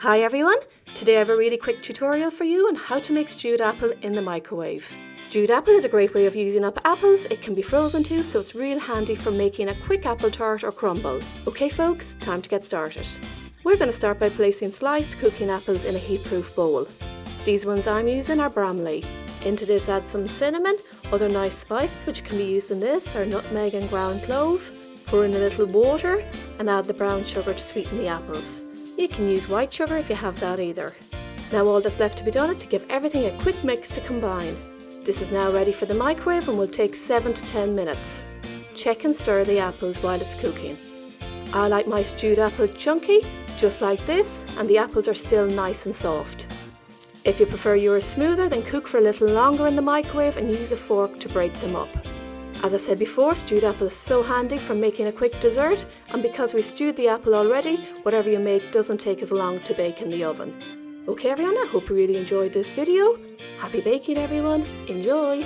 Hi everyone! Today I have a really quick tutorial for you on how to make stewed apple in the microwave. Stewed apple is a great way of using up apples. It can be frozen too, so it's real handy for making a quick apple tart or crumble. Okay folks, time to get started. We're going to start by placing sliced cooking apples in a heat-proof bowl. These ones I'm using are Bramley. Into this add some cinnamon, other nice spices which can be used in this are nutmeg and ground clove. Pour in a little water and add the brown sugar to sweeten the apples. You can use white sugar if you have that either. Now all that's left to be done is to give everything a quick mix to combine. This is now ready for the microwave and will take 7 to 10 minutes. Check and stir the apples while it's cooking. I like my stewed apple chunky, just like this, and the apples are still nice and soft. If you prefer yours smoother, then cook for a little longer in the microwave and use a fork to break them up. As I said before, stewed apple is so handy for making a quick dessert, and because we stewed the apple already, whatever you make doesn't take as long to bake in the oven. Okay everyone, I hope you really enjoyed this video. Happy baking everyone, enjoy!